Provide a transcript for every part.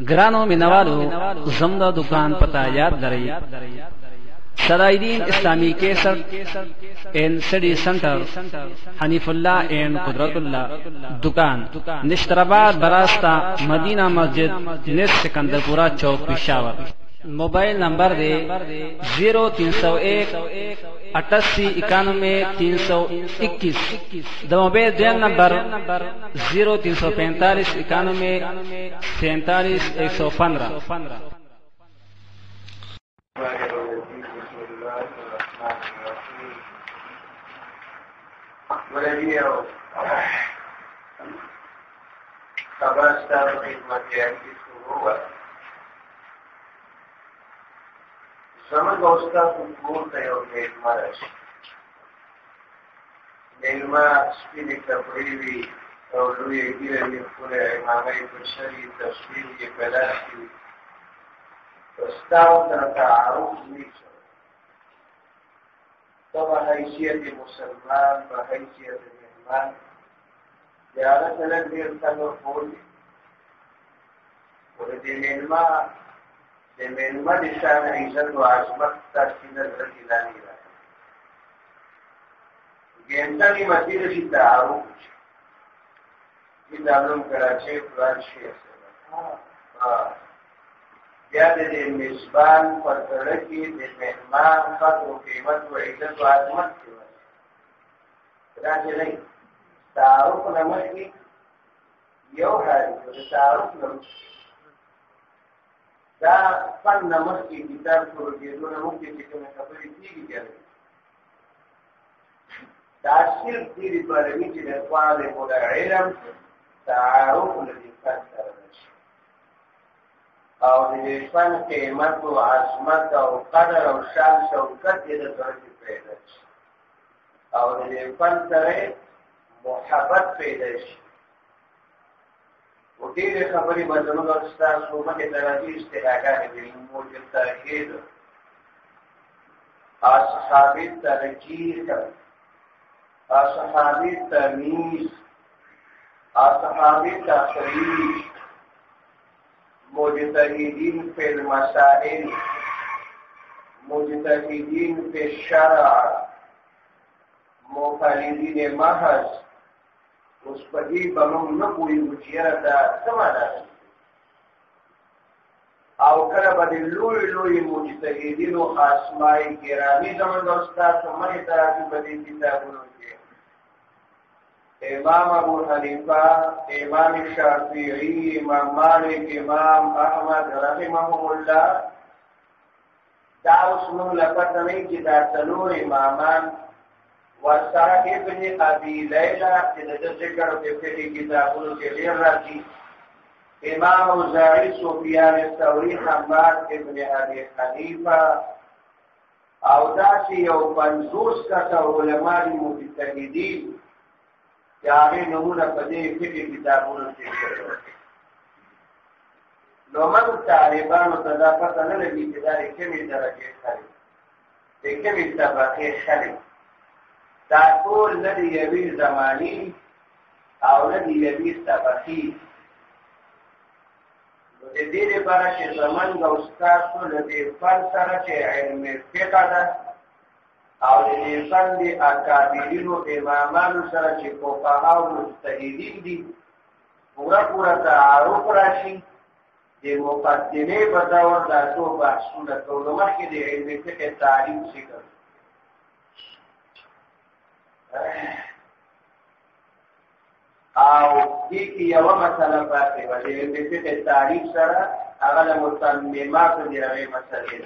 ग्रानो मिनवालो जमदा दुकान पता याद दरई सदाइदीन इस्लामी केसर एंड स्टडी सेंटर हनीफुल्लाह एंड कुदरतुल्लाह दुकान निश्तराबाद बरास्ता मदीना मस्जिद निस सिकंदरपुरा चौक पेशावर। मोबाइल नंबर दे 0301 88 91 321। मोबाइल दुकान नंबर 0345 91 47 115। Sama gosta kumpul tayo maras. Nelma spini kaprivi और लुए गिरे ये पूरे मांगे कुशली तस्वीर ये पैदा की प्रस्ताव करता आरोप नीचे तो बहैसियत मुसलमान बहैसियत मेहमान ज़्यादा चलन भी उनका लोग बोले और मेहमान निशान इज़्ज़त व आज़मत का सीना रखिलानी रहा गेंदा की मस्जिद की तारुफ दालम कराची प्राची याद है मिसबान पर तरक्की मेहमान का तो कीमत व इज्जत व आज़मत की वजह कराची नहीं तारुफ नमक की यो है जो तारुफ नमक दा फन नमक की किताब को ये दो नमक की किताब में कपड़ी थी की क्या नहीं तासीर थी पर नीचे ने पाले बोला इल्म तारुफ ललिफान करना और ललिफान कीमत व आज़मत और कदर और शान शौकत ये दर्जे पैदा और ललिफान करे मोहब्बत पैदा وكيف خبري بدلوا الأستاذ وما كتراتي استعاقات بالموجة التأكيد أصحابي التركيز أصحابي التمييز أصحابي التخريج مجتهدين في المسائل مجتهدين في الشرع مقلدين محض उस पदी बमम न कोई मुचियरता समाना आउकर बदे लोई मुजतहिदीन व आसमाई गिरामी जमन दोस्ता समझ तरह की बदी किताबों के इमाम अबू हनीफा इमाम शाफिई इमाम मालिक इमाम अहमद रहमहुल्लाह दाउस नु लपत नहीं कि दातलो इमामान वसाह इब्न अबी लैला जिनसे करो के फिर किताबों के लिए राजी इमाम औज़ाई सुफियान सौरी हम्माद इब्न अबी हनीफा औदासी और पंजूस का उलमा मुजतहिदीन यानी नमूना पदे फिर किताबों के लिए नमक तालिबान तदाफत न लगी किताब के में दरजे खाली देखे में तबाके खाली ताकूल नदी यबीर ज़मानी और नदी यबीर तबखी मुझे बारा के ज़मान का उस्ताद तो नदी फन सारा के इल्म फ़िक़ह दा और नदी फन दी अकाबिरीन व इमामान सारा के फ़ुक़हा व मुज्तहिदीन दी पूरा तारुफ राशि ये मुक़द्दिमे बतौर दासो बासुना तो नमर के लिए इल्म फ़िक़ह तारीफ़ से कर आओ ये कि यह मसला बात है वजह में से तारीफ सरा अगल मुतम्मिमात दिए मसले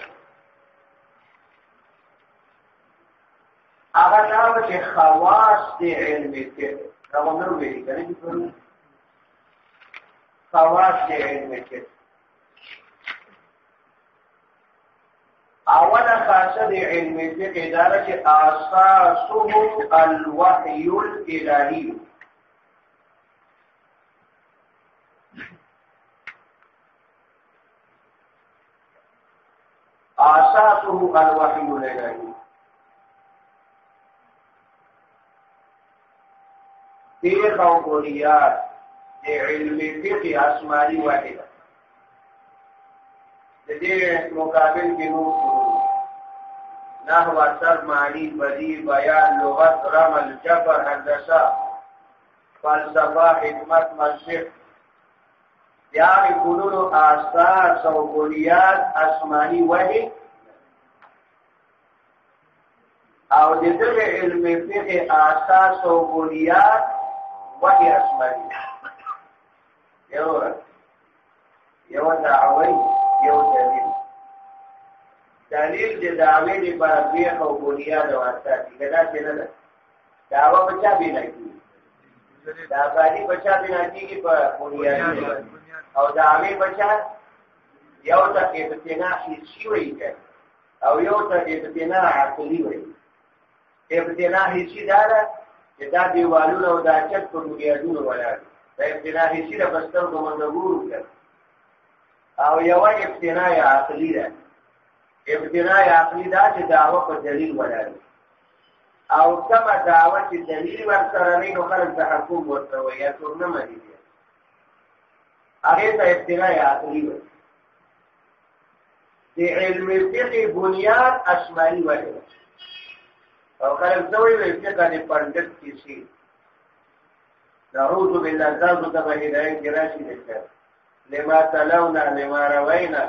अगर नाम के खवास दे इल्म के कमर में करें कि खवास दे इल्म के أولا خاصة علم الفقه إدارة أساسه الوحي الإلهي أساسه الوحي الإلهي دير خوفوليات علم الفقه أسمالي واحدة دې مقابل کې نور نحو صرف معنی بدیع بیان لغت رمل جبر هندسه فلسفه حکمت منطق یعنی فنون اساس او بنیاد آسمانی وحی او د دغه علم فقه اساس او بنیاد وحی آسمانی یو دعوی یو دلیل د دعوی لپاره فقه او بنیاد او اساس کدا چې نه دعوا بچا بنا کی دا باندې بچا بنا کیږي په بنیاد او دعوی بچا یو ته ابتنا حسی وایي او یو ته ابتنا عقلی وایي ابتنا حسی دا چې دا دیوالونه او دا چت په بنیادونو ولاړ دا ابتنا حسی د بستر د منګورو کړ او یو ابتنا عقلی ده ابتنا عقلی دا چې دعوه په دلیل ولاړ او کما دعوه چې دلیل ورسره نه نو خلک تحکم ورته وایي یا څورنه مدي هغه ته ابتنا عقلی وایي د علم فقه بنیاد آسمانی وایي او خلک څه وایي فقه د پندت کیسي نعوذ بالله ذات ته هدایت راشي دکړه لما تلونا لما روینا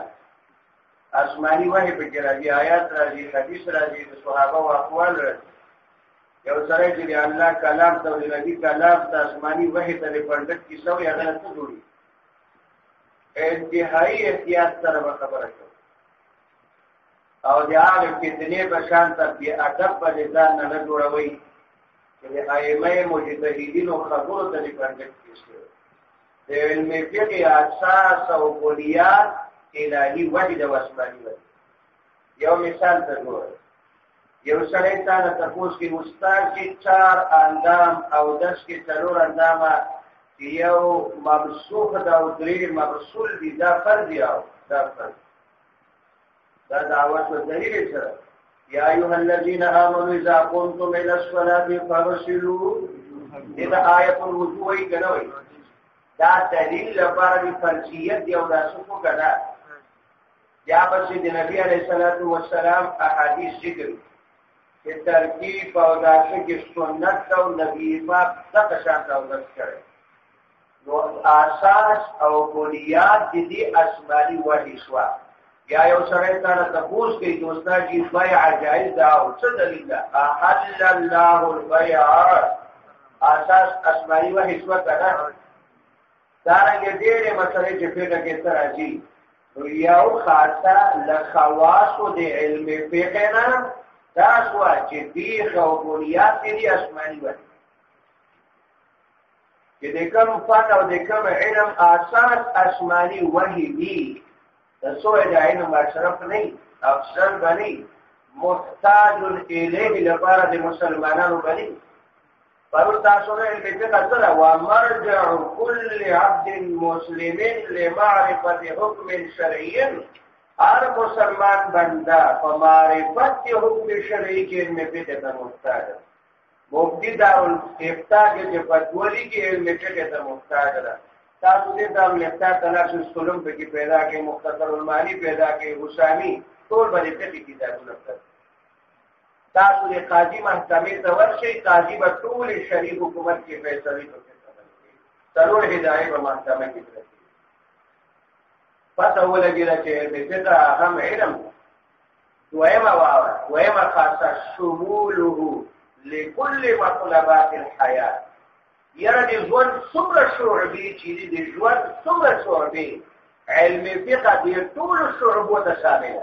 آسمانی وحی په کې راځي آیات راځي حدیث راځي د صحابه او اقوال راځي یو سره چې الله کلام ته د نبی کلام ته آسمانی وحی ته پندت کیسه وي هغه څه جوړي انتهایی احتیاط سره خبره کوي او د عالم فتنې په شان ته بې ادب په ځان نه جوړوي چې د ائمه مجتهدینو خبرو ته پندت کیسه د علم فقه اساس او بنیاد الهی وحی د آسمانی وحی یو مثال ته ګورئ یو سړی تا تاسو کې استاد چې 4 اندام او 10 کې 4 اندامه یو مبسوط دا او درې مبسول دي دا فرض یاو دا فرض دا دعوت و دلیل سره یا ایها الذين امنوا اذا قمتم الى الصلاه فاغسلوا دا آیت الوضوء ای کنوي دا دلیل لپاره د فرضیت یو داسو کړه یا پس د نبی علیہ الصلوۃ والسلام احادیث ذکر چې ترکیب او داسې کې سنت او نبی ما څخه شان او ذکر نو اساس او بنیاد دې آسمانی وحی شوا یا یو سره تعالی تاسو کې دوستا جی بیع جائز دا او څه دلیل ده احل الله البيع اساس آسمانی وحی شوا کړه دارنګه ډېرې مسلې چې فقہ کې سره دي یو خاصه لخواص د علم فقہ نه دا شو چې دی او بنیاد دې آسمانی وحی چې د کوم فن او د کوم علم اساس آسمانی وحی دی د سوء د علم مشرف نه افسر بني محتاج الیه لپاره د مسلمانانو بني پر تاسو نه علم فقه سره و مرجع كل عبد مسلم لمعرفه حكم شرعي هر مسلمان بنده په معرفت حکم شرعي کې علم فقه ته محتاج مفتی دارالافتاء کې فتوی کې علم فقه ته محتاج ده تاسو دې دارالافتاء تناسب سلم په کې پیدا کې مختصر المعانی پیدا کې حسامی ټول باندې فقه کتابونه تاسو دې قاضي محکمې ته ورشي قاضي به ټول شرعي حکومت کې فیصله کوي ضرور هدايه په محکمه کې کوي پته ولګی چې فقه اهم علم وایما خاصه شموله لكل مطلبات الحياه یعنی ژوند څومره شعبې چې دي ژوند څومره شعبې علم فقه دې ټول شعبو ته شامل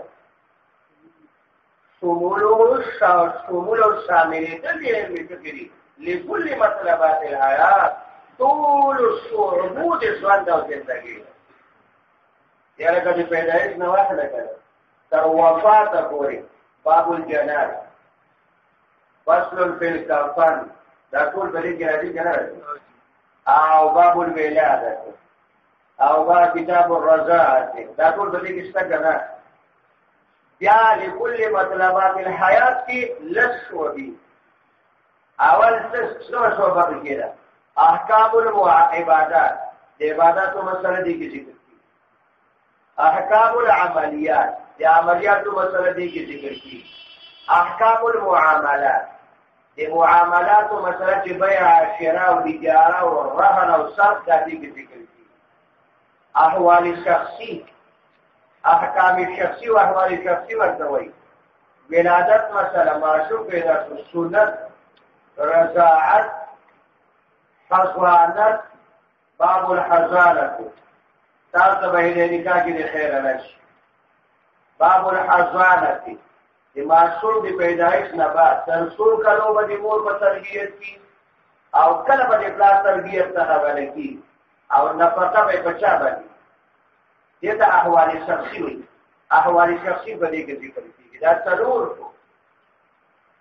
شمول شامل دي علم فقه لكل مطلبات الحياه ټول شعبو د ژوند او زندګۍ یعنی کله پیدایش نه واخله کړه تر وفات پورې باب الجنازه فصل فی الکفن دا ټول بلې کې راځي کنه او باب الولاده او با کتاب الرضاعه دا ټول بلې کې څه کنه بیا لكل مطلبات الحیات کې لسوبي اول څه شعبه کې ده احکام العبادات د عبادتو مسله دي کې ذکر احکام العملیات د عملیاتو مسله دې کې ذکر کی. احکام المعاملات د معاملاتو مسله چې بیع شراء او تجاره او رهن او صرف د دې کې ذکر کی. احوال شخصی احکام شخصی او احوال شخصی ورته وایي. ولادت مسله معشوق پیدا سنت رضاعت حضانت باب الحضانت تاسو به دې نکاح کې خیر راشي. باب الحضانت د معشوق د پیدایش نه بعد تر څو کلو به د مور په تربیت کې او کله به د پلار تربیت ته حواله کی او نفقه به بچا باندې. دې ته احوال شخصي وي. احوال شخصي په دې کې ذکر کیږي. دا څلور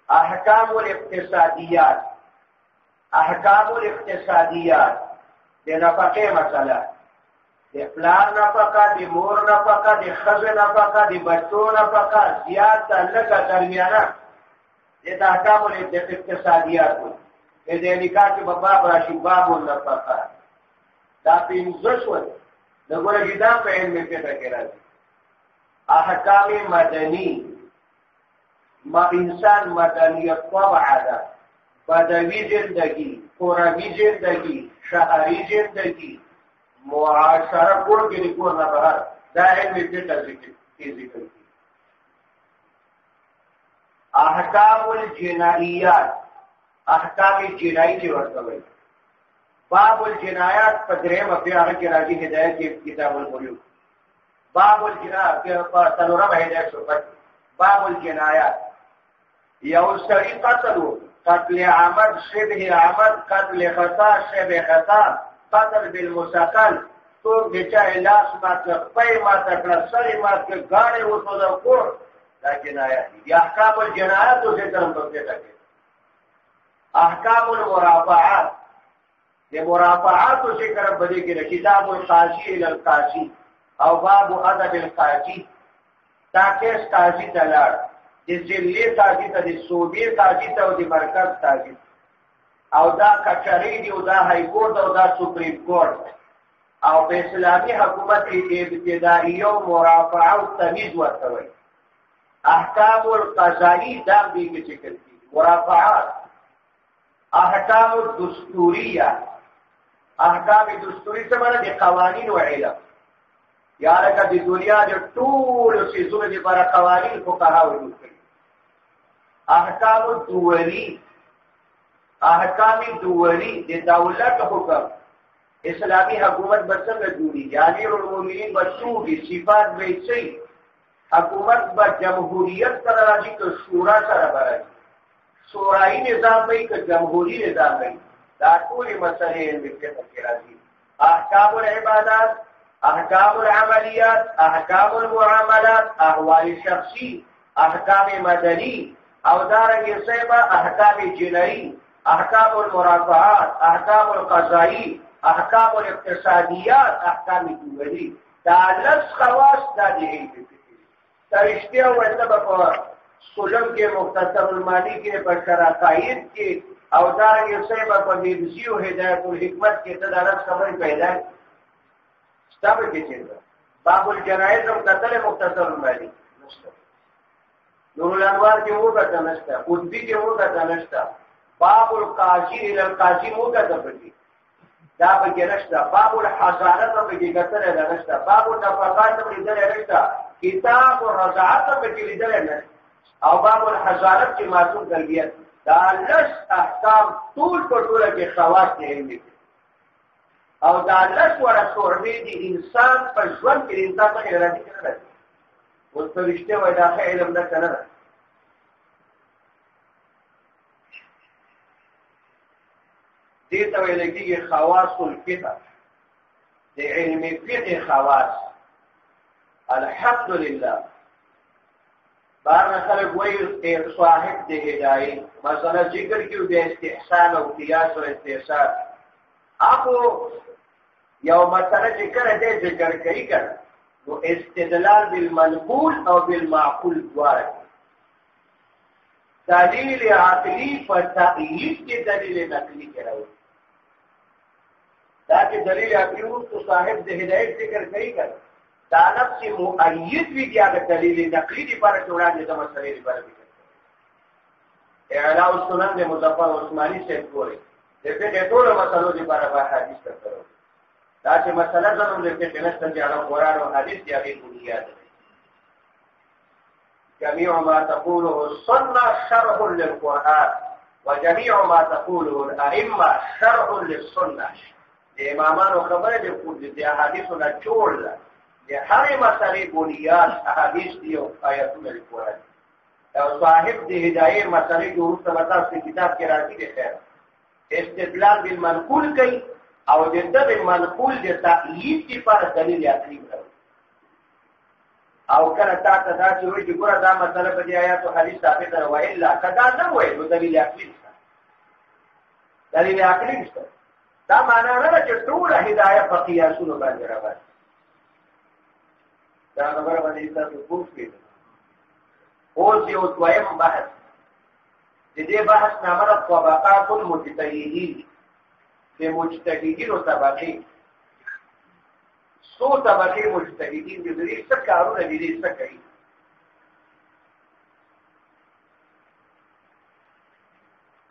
احکام الاقتصادیات. احکام الاقتصادیات د نفقه مسله د پلان نفقه د مور نفقه د ښځې نفقه د بچو نفقه زیات لکه درمیانه د احکام الاقتصادیات د دې نکاح کې باب راشي باب النفقه. دا پنځه شول. د ګوره جدا په علم کې کې راځي. احکام مدنی ما انسان مدنیت طبع ده. بدوی زندگی، قروی زندگی، شهری زندگی، معاشره کور کې کور نه بهر. دا علم کې ذکر کی. احکام الجنائیات. احکام جنائی چې ورته وایي. باب الجنایات په درېمه پیغه کې راځي. هدایت کې کتاب البیوع. باب الجنایات په تنورم هدایت شو. باب الجنایات یو سړی قتل عمد شبه عمد قتل خطا شبه خطا قتل بالمسقل تو بچا لاس مات پای مات کړ سړی مات غاړې وته د کور. دا جنایات دي. احکام الجنایات او ذکر هم پکې راځي. احکام المرافعات د مرافعات او ذکر په دې کې کتاب القاضي الى القاضي او باب ادب القاضي. دا کیس قاضي ته لاړ. د ضلعي قاضي ته د صوبې قاضي ته او د مرکز قاضي او دا کچري دی او دا های کورټ او دا سپریم کورټ او په اسلامي حکومت کې ابتدائي او مرافعه او تمیز ورته وایي. احکام القضائي دا دې کې ذکر دي. مرافعات. احکام الدستوريه. احکام دستوري څه معنی دي؟ قوانين او علم. یا لکه د دنیا د ټول سيزونو لپاره قوانين فقها ولیکي. احکام الدولي. احکام الدولي د دولت حکم. اسلامي حکومت بڅنګه جوړي. امیر المؤمنین بچوږي صفات به شي. حکومت به جمهوریت سره راځي که شورا سره راځي. شورایي نظام به که جمهوریت نظام به. دا ټول مسلې د فقه کې راځي. احکام العبادات، احکام العملیات، احکام المعاملات، احوال شخصی، احکام مدنی او دارنګه سیبا احکام جنایی، احکام المرافعات، احکام القضایی، احکام الاقتصادیات، احکام دولي. دا لس خواص دا دي. ترشتیا ورته په سولم کې مختصر المانی کې په شرایط کې او دارنګه سیبا په میرزی او هدایت الحکمت کې تدارک خبرې پیدا ستابه کې څنګه. باب الجنائز هم قتل مختصر المانی نور الانوار کې وګټه نشته. قطبی کې وګټه نشته. باب القاضي الى القاضي وګټه پکې دا پکې نشته. باب الحضانت پکې ګټه نشته. باب النفقات پکې ګټه نشته. کتاب الرضاعت پکې لیدل نه او باب الحضانت کې معصوم تربیت. دا لس احکام ټول په ټوله کې خواص دي او دا لس ورسور دي انسان په ژوند کې انسان ته راځي کنه. اوس په رښتیا وای دا علم نه کنه. دې ته ویل کېږي خواص الفقه. د علم فقه خواص. الحمدلله بارنا خلق وی صاحب د هدایت مثلا ذکر کیو د استحسان او قیاس او استحسان. اپو یو مسله چې کړه دې ذکر کوي کړه نو استدلال بالمنقول او بالمعقول دواړه. دلیل عقلی په تأیید کې دلیل نقلی کراوي. دا چې دلیل عقلی وو صاحب د هدایت ذکر کوي کړه دا نفس مؤید وی بیا د دلیل نقلی لپاره وړاندې د مسلې لپاره وي اعلاء السنن د مظفر عثماني صاحب ګوري د دې ټول مسلو لپاره به حدیث تکرو دا چې مسله زموږ د فقه نشته چې هغه قرآن او حدیث دی هغه بنیاد دی جميع ما تقوله السنة شرح للقرآن وجميع ما تقوله الأئمة شرح للسنة الإمامان خبره د احادیثو نه جوړ ده د هرې مسلې بنیاد احادیث دي او آیاتونه د قرآن او صاحب د هداية مسلې د وروسته به تاسو کتاب کې راځي دی خیر استدلال بالمنقول کوي او د دې منقول د تأیید لپاره دلیل عقلی کوي او کله تاسو دا چې وایي چې ګوره دا مسله په دې آیات او حدیث ثابت ده والا کدا نه وایي نو دلیل عقلی ده دلیل عقلی ده دا معنا نه چې ټول هدايه په قیاسونو باندې راوړي دا خبره باندې تاسو پوښتنه اوس یو دویم بحث د دې بحث نامه طبقات المجتهدین د مجتهدینو طبقې څو طبقې مجتهدین د دې څه کارونه دي څه کوي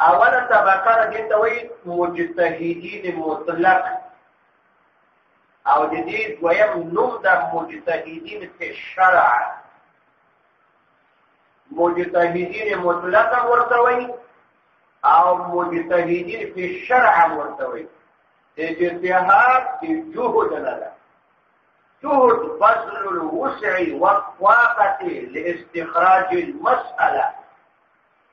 اوله طبقه دې ته وایي مجتهدین مطلق او د دې دویم نوم د مجتهدین په شرع مجتهدین مطلق ورته وایي او مجتهدین په شرع ورته وایي اجتهاد په جهود نه ده جهد بذل الوسع والطاقة لاستخراج المسألة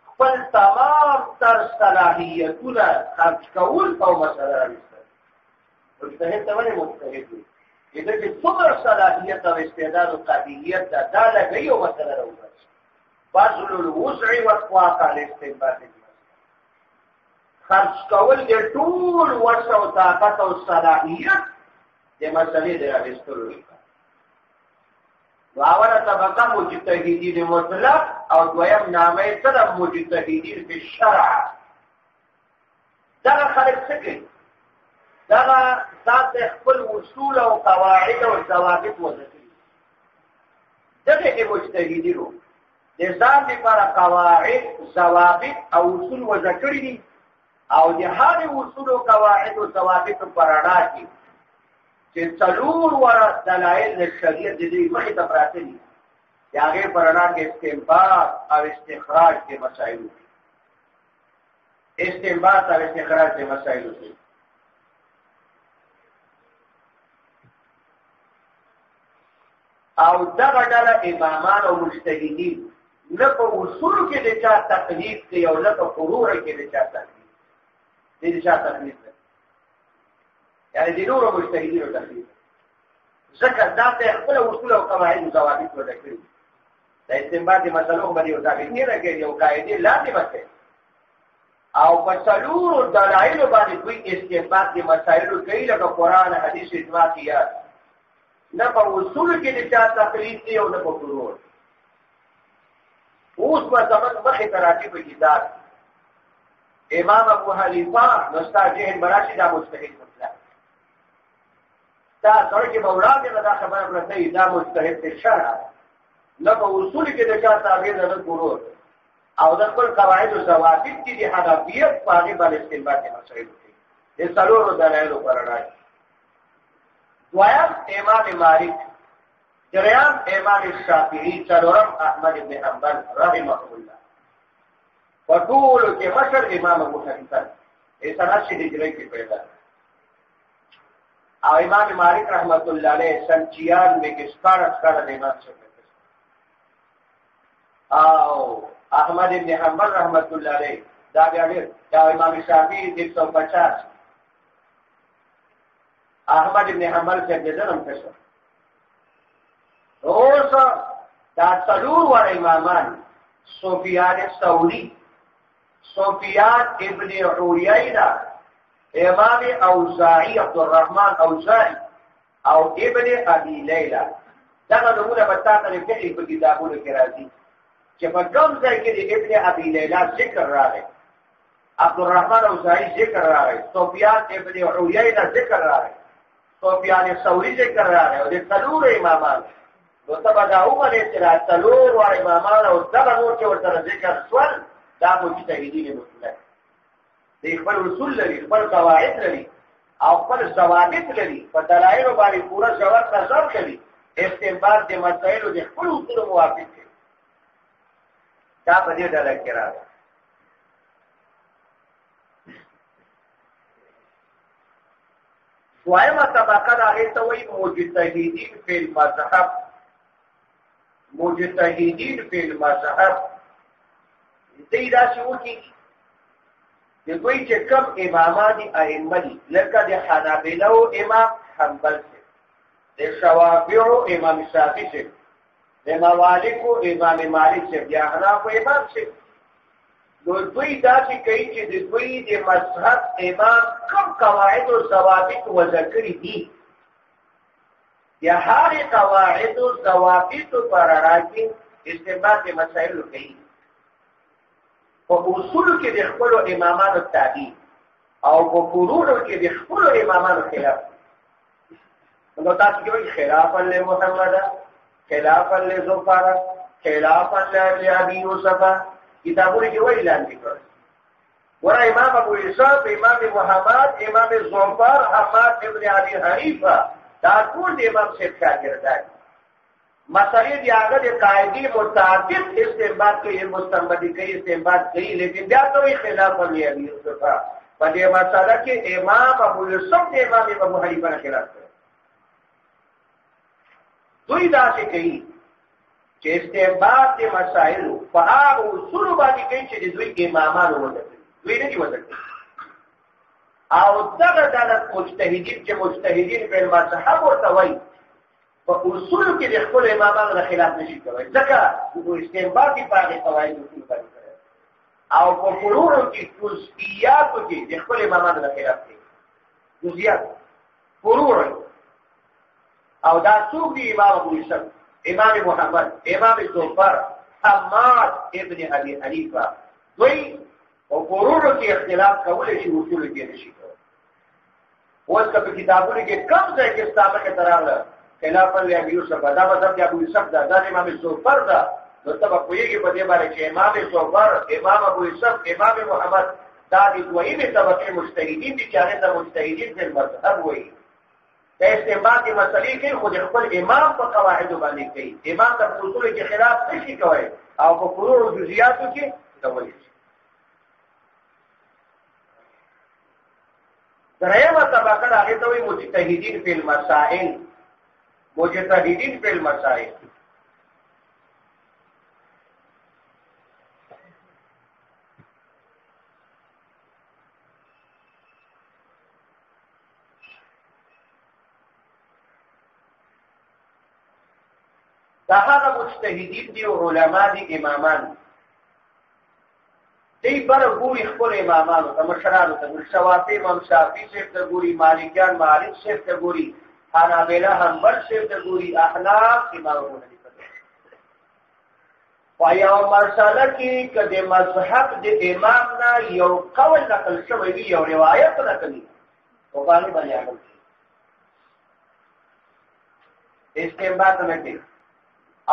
خپل تمام تر صلاحیتونه خرج کول او مسأله راوستل مجتهد ته ولې مجتهد وي دغه چې څومره صلاحیت او استعداد او قابلیت ده دا لګي او مسأله راوستل بذل الوسع والطاقة لاستنباط خرج کول د ټول وسع او طاقت او صلاحیت د مسلې د راوستلو لپاره واوله طبقه مجتهدین مطلق او دویم نامه سره مجتهدین په شرع دا خلک څه کوي دا ذات خپل اصول او قواعد او ضوابط وځي دغه مجتهدینو د ځان لپاره قواعد ضوابط او اصول وځکړي دي او د هغه اصول او قواعد او ضوابط په اړه کې چې څلور ور دلایل د شریعت د دې مخې ته پراته دي هغه پرانا کې استنباط او استخراج کې مسائل دي استنباط او استخراج کې مسائل دي او دا ډول امامان او مجتهدین نه په اصول کې د چا تقلید کوي او نه په فروع کې د چا تقلید دي چا تقلید یعنی د نورو مجتهدینو تقلید ځکه دا ته خپل اصول او قواعد او ضوابط ورکړي د استنباط مسلو باندې او ثابت نه راګي او قاعده لاندې وکړي او په څلورو دلایل باندې کوئی استنباط د مسائل کوي لکه قران حدیث اجماع کیه نه په اصول کې د چا تقلید دی او نه په فروع اوس په زمن مخه تراجی په کتاب امام ابو حنیفه مستاجه براشي دا مجتهد مطلق دا څنګه چې مولانا دا خبره ورته دا مجتهد په شرع نه په اصول کې د چا تابع نه فروع او د خپل قواعد او ضوابط کې د حنفیت په اړه باندې استنباط مسائل دي د څلورو دلایلو پر راځي دویم امام مالک دریم امام شافعی څلورم احمد بن حنبل رحمه الله وطول کې مشر امام ابو حنیفه ایسا شي هجری کې پیدا او امام مالک رحمت الله علیه سن 96 کې ستاره د امام شافعی او احمد بن حنبل رحمت الله علیه دا بیا دا امام شافعی 150 احمد بن حنبل سے جنم کشف اوس دا څلور ور امامان سفیان الثوری سفیان ابن عیینہ امام اوزاعی عبدالرحمن اوزاعی او ابن ابي لیلى دا نمونه بتاته کې په کتابونو کې راځي چې په کوم ځای کې ابن ابي لیلى ذکر راغی عبدالرحمن اوزاعی ذکر راغی سفیان ابن عیینہ ذکر راغی سفیان ثوری ذکر راغی او د څلور امامان نو تبا دا ومنې چې دا څلور واړه امامان او دغه نور چې ورته ذکر شول دا مجتهدین مسلک د خپل اصول لري خپل قواعد لري او خپل ضوابط لري په دلایلو باندې پورا ژور نظر کوي استنباط د مسایلو د خپل اصول موافق دي دا په دې ډول کې راځي دویمه طبقه د هغې ته وایي مجتهدین فی المذهب مجتهدین فی المذهب دوی داسې وکړي چې دوی چې کوم امامان دي ائمه دي لکه د حنابلو امام حنبل صاحب د شوافیعو امام شافعي صاحب د مالکو امام مالک صاحب د احنافو امام صاحب نو دوی داسې کوي چې د دوی د مذهب امام کوم قواعد او ضوابط وضع کړي دي یا هغې قواعد او ضوابطو پر راځي استنباط د مسایلو کوي په اصولو کې د خپلو امامانو تابع او په فروعو کې د خپلو امامانو خلاف نو تاسو کې وایي خلافا لمحمد خلافا لزفر خلافا لابي يوسف کتابونه کې وایي لاندې کړ ورا امام ابو یوسف امام محمد امام زفر احمد ابن ابي حنیفه دا ټول د امام صاحب شاګردان مسائل دی هغه د قاعدی متعدد استنباط کوي مستنبطی کوي استنباط کوي لیکن بیا ته خلاف ابي يوسف په دې مسله کې امام ابو یوسف د امام ابو حنیفه نه خلاف کوي دوی داسې کوي چې استنباط د مسائلو په هغه اصول باندې کوي چې د دوی امامانو وضع کوي دوی نه دي وضع کوي او دغه ډله مجتهدین چې مجتهدین په مذهب ورته وایي په اصولو کې د خپل امامانو د خلاف نشي کولی ځکه د استنباط په هغې قواعد اصول باندې کړی او په فروعو کې جزئیاتو کې د خپل امامانو د خلاف کوي جزئیات فروع او دا څوک دي امام ابو یوسف امام محمد امام زفر حماد ابن ابي حنیفه دوی او فروعو کې اختلاف کولی شي اصولو کې نشي کولی اوس که په کتابونو کې کم ځای کې ثابته تراله خلافا لابي يوسف دا مذهب د ابو یوسف دا امام زفر دا نو ته به پوهېږي په دې باندې چې امام زفر امام ابو یوسف امام محمد دا د دویمې طبقې مجتهدین دي چې هغې ته مجتهدین فی المذهب وایي د استنباط د مسلې کوي خو د خپل امام په قواعدو باندې کوي امام ته په اصولو کې خلاف نشي کوی او په فروعو جزئیاتو کې کولی شي درېیمه طبقه د هغې ته وایي مجتهدین فی المسائل مجتهدین فی المسائل دا هغه مجتهدین دي او علما دي امامان دی بر ګوري خپل امامانو ته مشرانو ته شوافی امام شافعي صاحب ته ګوري مالکیان مالک صاحب ته ګوري حنابلہ حنبل صاحب ته ګوري احناف امام ابو حنیفه وایا مساله کې کله مذهب د امام نه یو قول نقل شوی وي یو روایت نقلی او باندې عمل استنباط نه کوي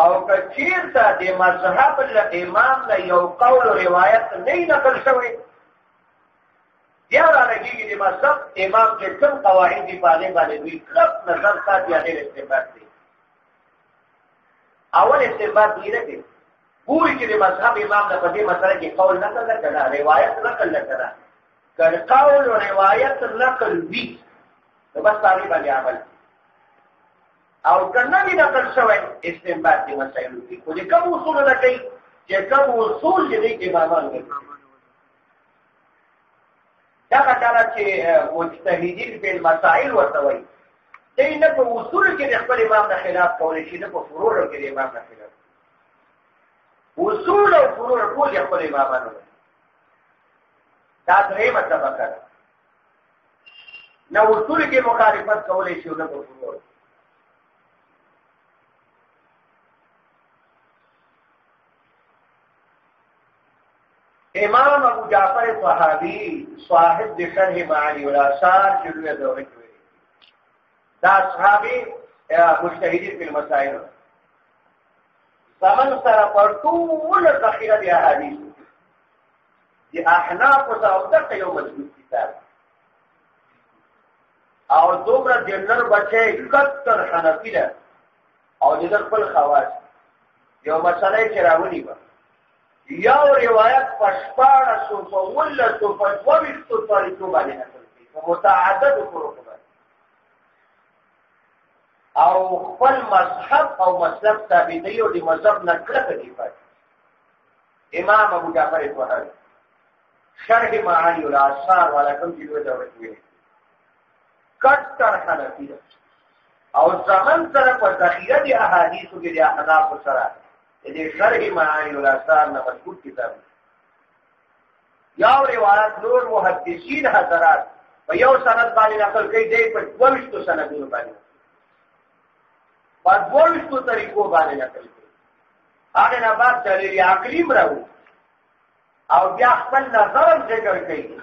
او کچیرته د مذهب له امام نه یو قول او روایت نه نقل شوی بیا راغلی د مذهب امام چې کوم قواعد دی باندې دوی کلک نظر ساتي هغه استنباط دی اول استنباط دی نه ګوري چې د مذهب امام د په دې مسله کې قول نقل نه کړه روایت نقل نه کړه کله قول او روایت نقل وی نو بس هغه باندې عمل او کنه دی نقل شوی استنباط دی مسایلو کې خو د کوم اصول نه کوي چې کوم اصول دې امامان کوي دا کله چې مجتهدین په مسائل ورته وایي دې نه په اصول کې د خپل امام نه خلاف کولی شي نه په فروع کې د امام نه خلاف اصول او فروع ټول خپل امامانو دا درېیمه طبقه ده نه اصول کې مخالفت کولی شي نه په فروع امام ابو جعفر طحاوی صاحب د شرح معانی الاثار چې لوی دوره کې دا اصحاب مجتهدین په مسائل زمن سره پر ټول ذخیره د احادیث دي احناف او دغه یو مضبوط کتاب او دومره د نر بچي کتر حنفی ده او د خپل خواص یو مسله چې راولي و یو روایت پښپاړه سو په ولله سو په وښتو طریقو باندې نقل کړي متعدد طرق او خپل مذهب او مسلک ثابتوي او د مذهب نه کلکه دي پاتې امام ابو جعفر الطحاوي شرح معانی الاثار والا کوم چې دوی دا وایي کټر حنفی او زمن سره په ذخیره دي احادیثو کې د احناف سره د شرح معانی الاثار نه مذکور کتاب یو روایت نور محدثین حضرات په یو سند باندې نقل کوي دی په 22 سندونو باندې په 22 طریقو باندې نقل کوي هغه نه بعد دلیل عقلی راوړي او بیا خپل نظر ذکر کوي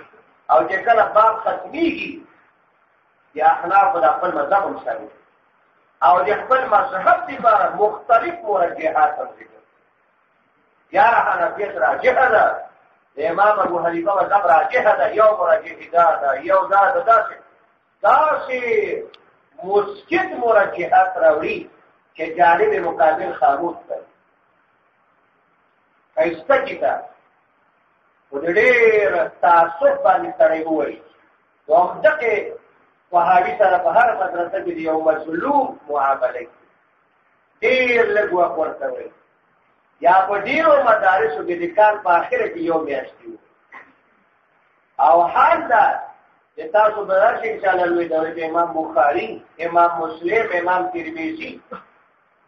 او چې کله باب ختميږي یا احناف د خپل مذهب مشابه او د خپل مذهب لپاره مختلف مرجحات ذکر یا حنفیت راجحه ده د امام ابو حنیفه مذهب راجحه ده یو مرجح ده یو ده داسې مسکت مرجحات راوړي چې جانب مقابل خاموش کړي ایسته کتاب و ډېر تعصب باندې سړی ووایي نو همدغه وهابي سره په هر مدرسه کې یو مظلوم معامله ډېر لږ وخت ورته وایي یا په ډېرو مدارسو کې د کال په آخره کې یو میاشت او حال دا چې تاسو به راشئ انشاءالله لوی دوره کې امام بخاري امام مسلم امام ترمذي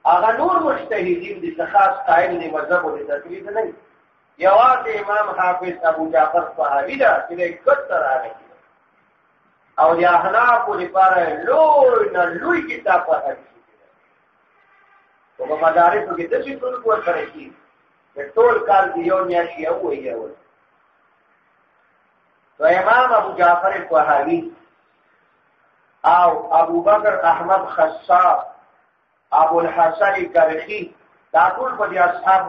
هغه نور مجتهدین دي چې خاص قائل دي مذهب او د تقلید نه یوازې امام حافظ ابو جعفر طحاوي دا چې کتر راغی او د احناف لپاره لوی کتاب په حدیث په مدارسو کې د څه ټول کو سره کی ټول کال دی یو میاشت یو ویو تو امام ابو جعفر الطحاوي او ابو بکر احمد خصاب ابو الحسن کرخی دا ټول په اصحاب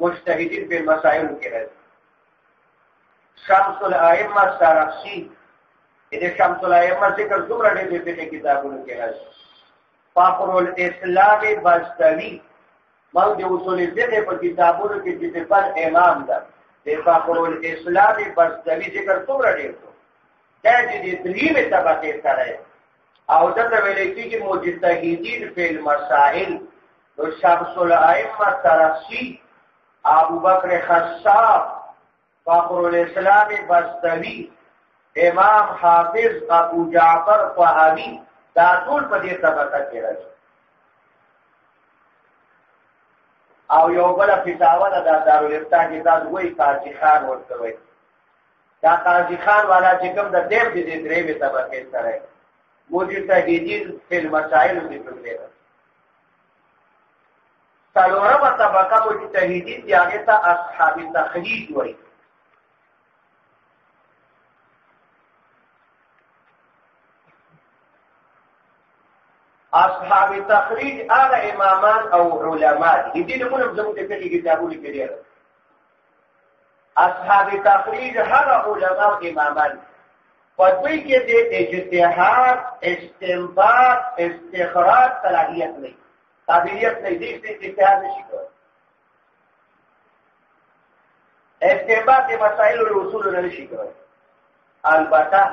مجتهدین په مسائل کې راځي شمس الائمه سرخسی دې شمس الائمه ذکر څومره دې په کتابونو کې راځي فخر الاسلام بستوی موږ د اصول فقه په کتابونو کې چې په امام ده د فخر الاسلام بستوی ذکر څومره دی دا چې دې طبقه سره او دا ویل کېږي مجتهدین په المسائل نو شمس الائمه سرخسی ابو بکر خصاب فخر الاسلام بستوی امام حافظ ابو جعفر طحاوی دا ټول په دې طبقه کې راځي او یو بل فتاوا ده د دارالفتاح کې تاسو وایي قاضي خان ورته وایي دا قاضي خان والا چې کوم د دې درې طبقه سره مجتهدین په مسائل کې پرې څلورمه طبقه مجتهدین دي هغه ته اصحاب تخریج وایي اصحاب تخریج هغه امامان او علما دي دې موږ زموږ په کتابونو کې دي اصحاب تخریج هغه علما او امامان په دوی کې د اجتهاد استنباط استخراج صلاحیت نه قابلیت نه دي چې اجتهاد نشي کولای استنباط د مسائل او اصول نه نشي کولای البته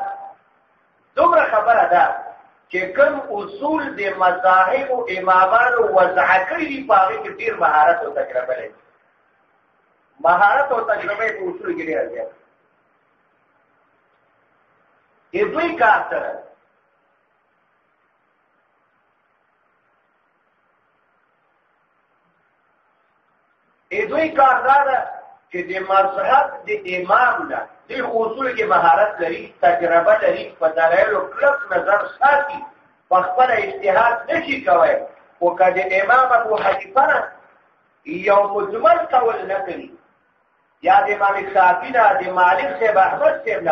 دومره خبره ده چې کوم اصول د مذاهب او امامانو وضع کړی دي په هغه کې ډیر مهارت او تجربه لري مهارت او تجربه په اصول کې لري دوی کار سره دوی کاردار چې د مذهب د امام نه د اصول کې مهارت لري تجربه لري په دلایل کلک نظر ساتي په خپل اجتهاد نشي کوي او کله امام ابو حنیفه یو مجمل قول نقلی یا د امام شافعی د مالک صاحب احمد صاحب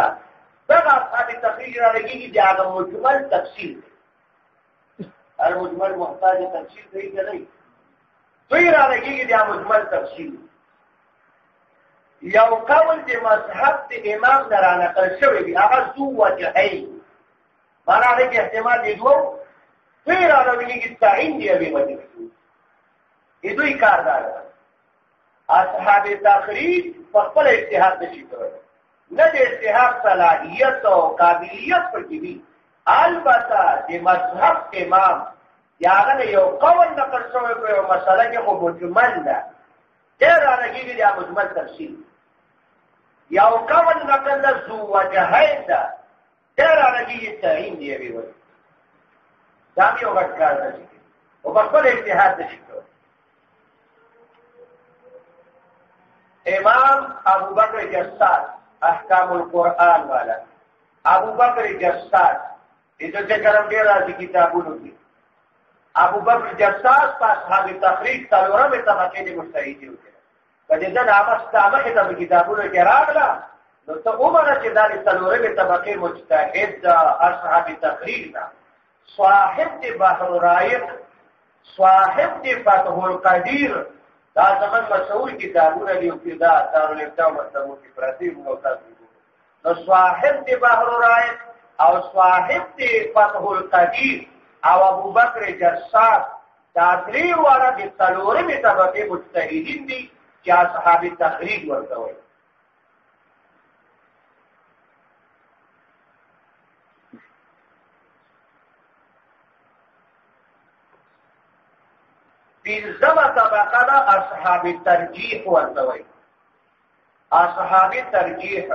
دغه اصحاب تخریج را لګي چې هغه مجمل تفصیل هر مجمل محتاج تفصیل دی که نه دوی را لګیږي دا مجمل تفصیل یو قول د مذهب د امام نه را نقل شوی دی هغه ذو وجهین معنا دی احتمال دی دوه دوی را لګیږي تعین دی به وجه دوی کاردار اصحاب تخریج په خپل اجتهاد نشي کولای نه د اجتهاد صلاحیت او قابلیت پکې دي البته د مذهب امام یاغه یو قول نقل شوی په یو مسله کې خو مجمل ده ډېر راګیږي د مجمل تفصیل یو قول نقل ده ذو وجهین ده ډېر راګیږي تعین دی ویل دا یو غټ کار دی او په خپل اجتهاد نشي کولای امام ابو بکر جساس احکام القرآن والا ابو بکر جساس ایتو چکرم دیر آزی کتابونو کی ابو بکر جساس پاس اصحاب تخریج تلورم طبقه دی مجتهدی ہوتے فجدن آمستامخ تا کتابونو کی راغلا نو تا عمره چه داری تلورم طبقه مجتهد دا اصحاب تخریج دا صاحب دی بحر رائق صاحب دی فتح القدیر دا زمن مسؤول کتابونه دی او دا دارالفتاء مطلب کی پرتی او تاسو نو صاحب دی بحر رائق او صاحب دی فتح القدیر او ابو بکر جساس دا درې واره د څلورمې طبقه مجتهدین دي چې اصحاب تخریج ورته وایي پنځمه طبقه ده اصحاب ترجیح ورته وایي اصحاب ترجیح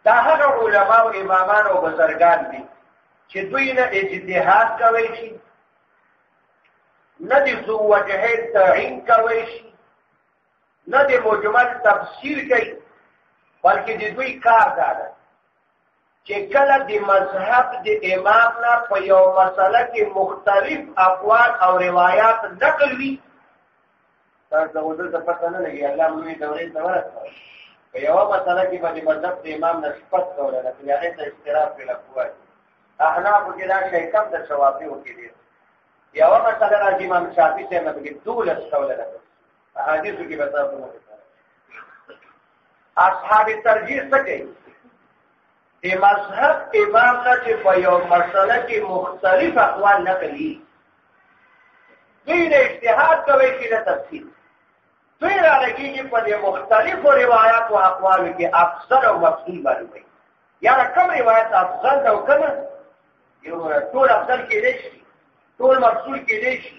دا هغه علما او امامان او بزرگان دي چې دوی نه اجتهاد کوي شي نه د ذو وجهین تعین کوي شي نه د مجمل تفسیر کوي بلکې د دوی کار ده چې کله د مذهب د امام نه په یو مسله کې مختلف اقوال او روایات نقل وي تاسو ودل څه پته نه لګي الله موږ دورې ته ورسول په یو مسله کې باندې مذهب د امام نسبت کوله د هغه ته استراف ویل کوی احناف کې دا شی کم د ثوابي وکړي یو مسله راځي امام شافعي څخه په کې دولس کوله ده حدیث کې به تاسو نه اصحاب ترجیح څه کوي د مذهب امام نه چې په یو مسله کې مختلف اقوال نقلي دوی نه اجتهاد کوي چې نه تفصیل دوی را لګیږي په دې مختلفو روایت او اقوالو کې افضل او مفضول معلوموي یاره کوم روایت افضل ده او کوم یو ټول افضل کېدی شي ټول مفضول کېدی شي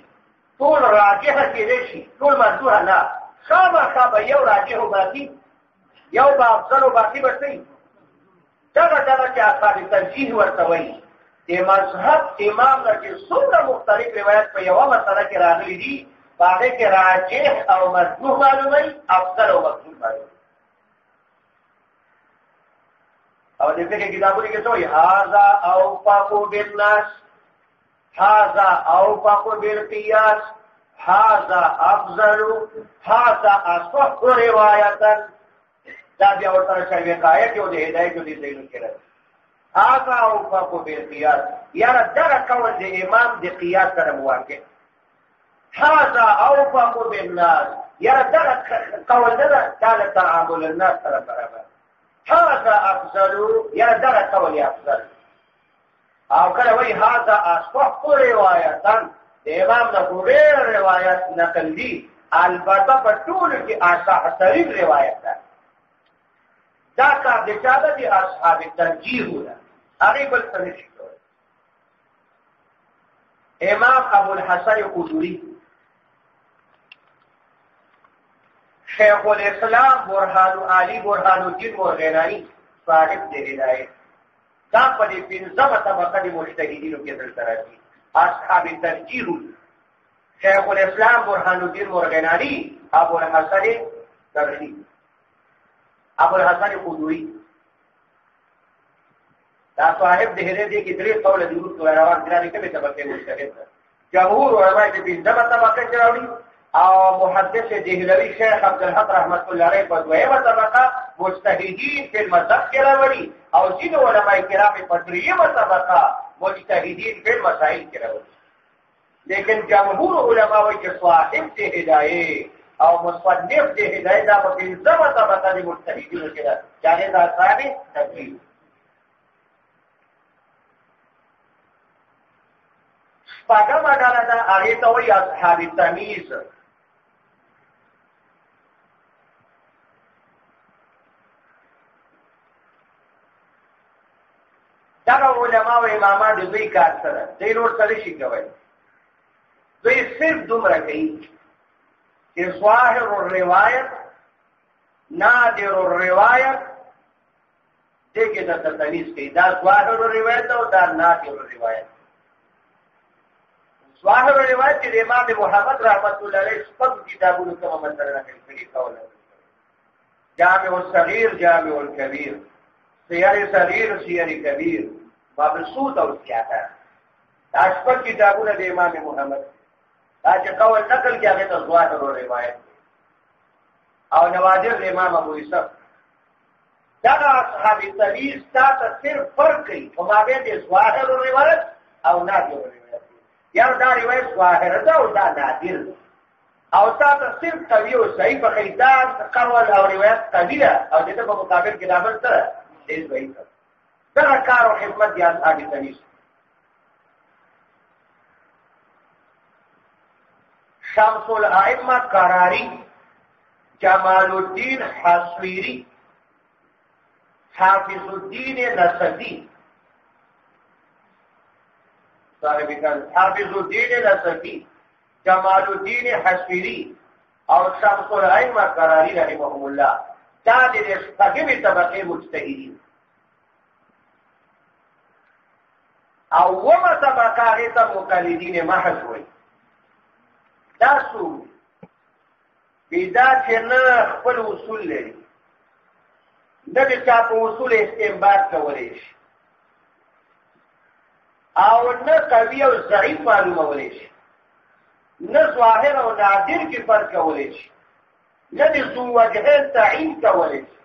ټول راجح کېدی شي ټول مرجوح نه خامخا به یو راجح او باقي یو به افضل او باقي به صحیح دغه چې اصحاب ترجیح ورته وایي د مذهب امام نه چې څومره مختلف روایت په یوه مسله کې راغلي دي په هغې کې راجح او مرجوح معلوموي افضل او مفضول معلوموي او د فقه کتابونو کې څه وایي هذا اوفق بالناس هذا اوفق بالقياس هذا افضل هذا اصح روایتا دا بیا ورته شوی قایت یو د هدایت یو د دلیل کې راځي هغه او په قیاس یاره دا کول د امام د قیاس سره موافق هذا اوفق بالناس یاره دا قول ده دا تعامل الناس سره برابر هذا افضل یاره دا قول افضل او کله وایي هذا اصح روایتا د امام نه ډېر روایت نقل دي البته په ټولو کې اصح ترین روایت ده دا کار د چا ده د اصحاب ترجیح ده هغې بل څه نشي کولی امام ابوالحسن قدوري شیخ الاسلام برهان علی برهان الدین مرغنانی صاحب د هدایت دا په دې پنځمه طبقه د مجتهدینو کې دلته راځي اصحاب ترجیح شیخ الاسلام برهان الدین مرغنانی ابوالحسن ترجیح ابوالحسن قدوري دا صاحب د هدایت کې درې قوله دي ورته روان دي کومه طبقه مجتهد جمهور علماء د پنځمه طبقه کې راوړي او محدث دهلوي شیخ عبدالحق رحمت الله علیه په دویمه طبقه مجتهدین فی المذهب کې راوړي او ځینې علماء کرام په دریمه طبقه مجتهدین فی المسائل کې راوړي. لیکن جمهور علماء وایي چې صاحب د هدایه او مصنف د هدایه دا په پنځمه طبقه د مجتهدینو کې ده چې هغه د اصحاب تقلید. شپږمه ډله ده هغې ته وایي اصحاب تمیز. دغه علما او امامان د دوی کار سره دوی نور څه نشي کولی. دوی صرف دومره کوي چې ظاهر الروایت نادر الروایت دې کې د تمیز کوي. دا ظاهر الروایت او دا نادر الروایت. ظاهر الروایت چې د امام محمد رحمت الله علیه شپږ کتابونو کومه مسله نقل کړي کوله: جامع الصغیر، جامع الکبیر، سیر صغیر، سیر کبیر، مبسوط او زیاده. دا شپږ کتابونه د امام محمد دا چې قول نقل کې هغه ته ظاهر الروایت او نوادر د امام ابو یوسف. دا اصحاب تمیز تاسو صرف فرق کوي په مابین د ظاهر الروایت او نادر الروایت. یا دا روایت ظاهر ده او دا نادر ده او تاسو صرف قوي او صحیح په خیدان قول او روایت قوي ده او دغه په مقابل کې دا بل سره دې ضعیف ده. دا کار او خدمت دي اصحاب تمیز. شمس الائمه قراری، جمال الدین حصویری، حافظ الدین نصفی، حافظ الدین نصفی، جمال الدین حصویری او شمس الائمه قراری رحمهم الله دا د شپږمې طبقې مجتهدین. او اومه طبقه هغې ته مقلدین محض وایي. دا څوک دي؟ دا چې نه خپل اصول لري، نه د چا په اصول استنباط کولی شي او نه قوي او ضعیف معلومولی شي، نه ظاهر او نادر کې فرق کولی شي، نه د ذو وجهین تعیین کولی شي.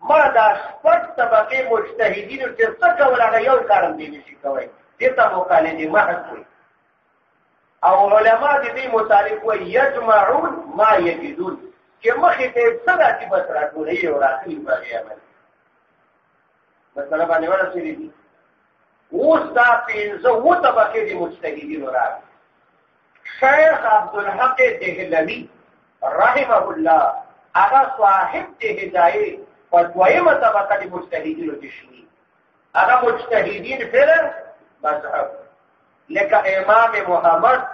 ما دا شپږ طبقې مجتهدینو چې څه کول هغه یو کار هم دی نشي کولی. دې ته مقلد محض وایي. او علما د دې متعلق وایي یجمعون ما یجدون چې مخې ته څه داسې بس راټولوي او راخلي په هغې عمل مسله باندې ورسېدې دي. اوس دا پنځه اووه طبقې د مجتهدینو راغلي. شیخ عبدالحق دهلوي رحمه الله هغه صاحب د هدایې په دویمه طبقه د مجتهدینو کې شوي. هغه مجتهدین فعلا مذهب لکه امام محمد،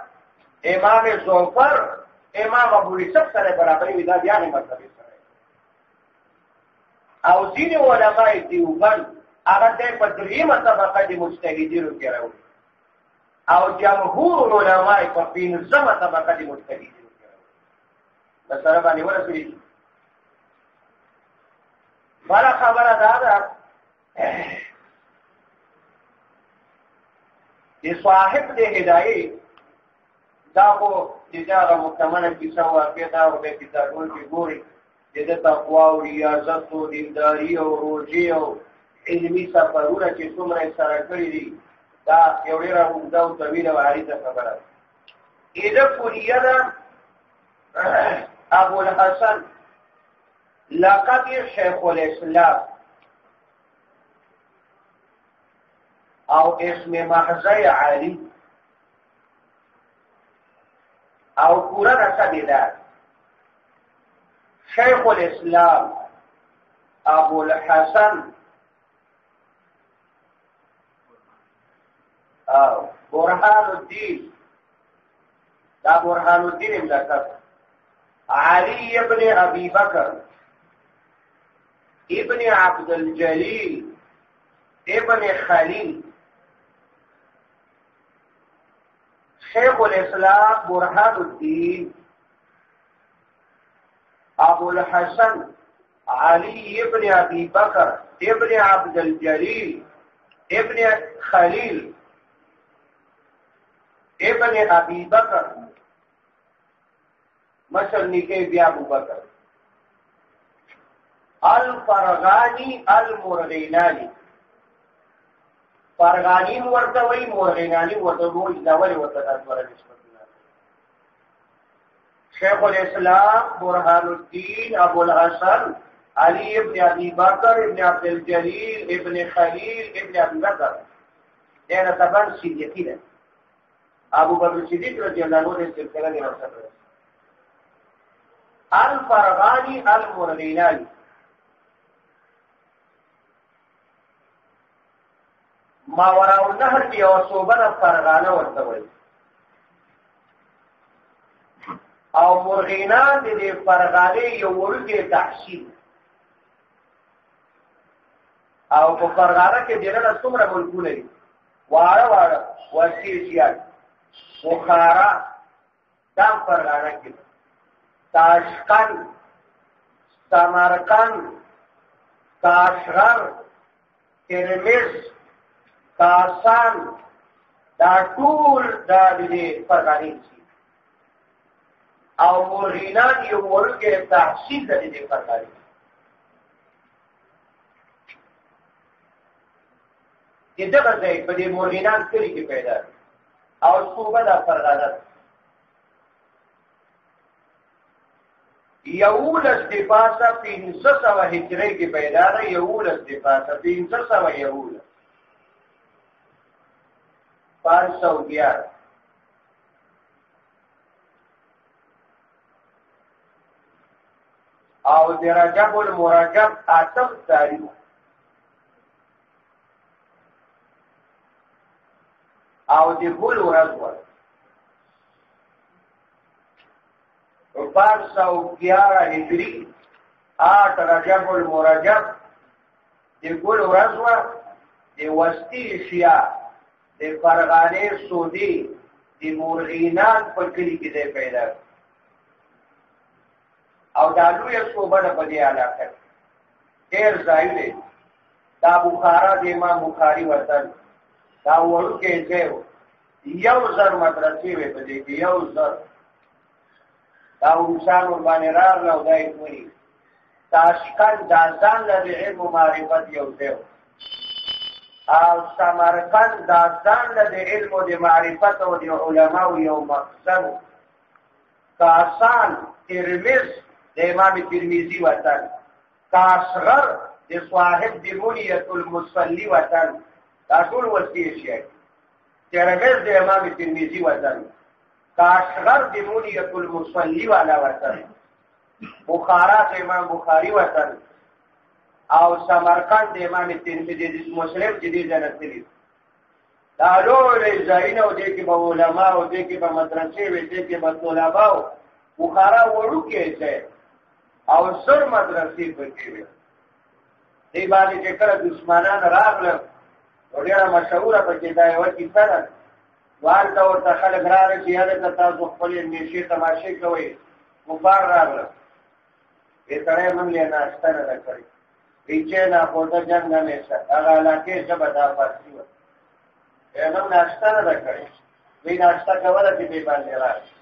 امام زوفر، امام ابو یوسف سره برابرې وي. دا بیا نه مطلب سره او ځینې علماء دیوبند هغه ته په دریمه طبقه د مجتهدینو کې راوړي او جمهور علماء په پنځمه طبقه د مجتهدینو کې راوړي. مسله باندې ورسېږي. بله خبره دا ده چې صاحب د هدایې دا خو د دغه مکمله کیسه واقع ده او د کتابونو کې ګوري چې د تقوا او ریاضت او دینداري او روژې او علمي سفرونه چې څومره یې سره کړي دي دا یو ډېره اوږده او طویله او عریضه خبره ده. ایده کلیه ده ابوالحسن لقب یې شیخ الاسلام او اسم محضه علی او پورا نسب ده شیخ الاسلام ابوالحسن برهان الدین. دا برهان الدین لقب. علی ابن ابی بکر ابن عبد الجلیل ابن خلیل. شیخ الاسلام برهان الدین ابو الحسن علی ابن ابی بکر ابن عبد الجلیل ابن خلیل ابن ابی بکر مشر نکے بیا ابو بکر. الفرغانی المرغینانی فرغانی ورته وی مرغینانی ورته وی دا ولې ورته تاسو نسبتونه شیخ الاسلام برهان الدین ابو الحسن علی ابن ابی بکر ابن عبد الجلیل ابن خلیل ابن ابی بکر دغه تبان صدیقین ابو بکر صدیق رضی الله عنه د سلسله نه راځي الفرغانی المرغینانی ما وراء النهر کې او صوبه فرغانه ورته وایي او مرغینان د فرغانه یو ورګه تحصیل او په فرغانه کې دغه څومره ملکونه دي واړه وسیسیات بخارا دام فرغانه کې تاشقند سمرقند کاشغر ترمز کاسان دا ټول دا دې فرغانې شي او مرغینان یو ورګه تحصیل د دې فرغانې دغه ځای په دې مرغینان کلی کې پیدا او صوبه د فرغانه یولس د پاسه 500 هجری کې پیدا ده یولس د پاسه 500 یولس 511 او د رجب المرجب اتم تاریخ او د بول ورځ 511 هجری 8 رجب المرجب د بول ورځ د وسطی شیا د فرغانه سعودي د مرغینان په کلی کې دی پیدا او دا لوی صوبه په دې علاقه ډېر ځای دی دا بخارا د امام بخاری وطن دا ورکه ځای یو زر مدرسې وي په دې کې یو زر دا انسان باندې راغله او دای کوي تاشکند د ځان له علم او معرفت یو ځای او سمرقند دا ځان له علم او د معرفت او د علماء یو مقصد کاسان ترمذ د امام ترمذی وطن کاشغر د صاحب د منیت المصلی وطن دا ټول وسیله شي ترمذ د امام ترمذی وطن کاشغر د منیت المصلی والا وطن بخارا د امام بخاری وطن او سمرقند د امام ترمذی د مسلم چې دې جنتلی دا ټول ځایونه او دې کې به علما او دې کې به مدرسې وي دې کې به طلباء بخارا وړوکې ځای او سر مدرسې پکې وي دې باندې چې کله دشمنان راغله ډېره مشهوره پکې دا یو کیسه ده والته ورته خلک راغلي چې هغه تاسو خپل نشي تماشې کوي کفار راغله یې سره موږ له ناشته نه کړی پیچه نه پورته جنگ نه شته هغه علاقې څخه دا پاتې و موږ ناشته نه کړی وی ناشته کوله چې به باندې راځي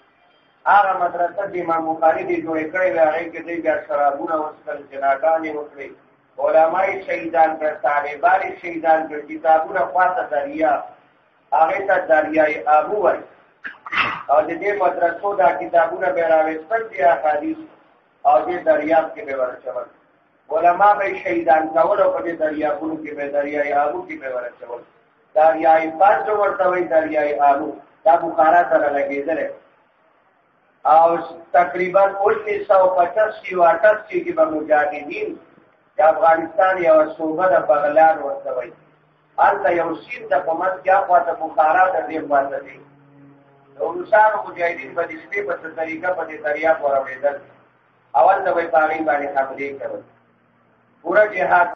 هغه مدرسه د امام بخاری دی جوړ کړی و هغه کې دی بیا شرابونه وسکل جناګانې وکړي علماء شهیدان کړ طالبان شهیدان کړ کتابونه خواته دریا هغه ته دریای ابو وای او د دې مدرسو دا کتابونه به راوستل دي احادیث او د دریاب کې به ورچول علماء به شهیدان کول او په دریابونو کې به دریای ابو کې به ورچول دریای پاس ورته وای دریای ابو دا بخارا سره لګیدل او تقریبا 1985 او 88 کې به مجاهدین د افغانستان یو صوبه د بغلان ورته وای هلته یو سیند د پمن کې اخواته بخارا د دې باندې دي نو انسان مجاهدین په دې شپې په طریقه په دې دریاب ورولېدل اول د وای پاغي باندې حمله کول پورا جهاد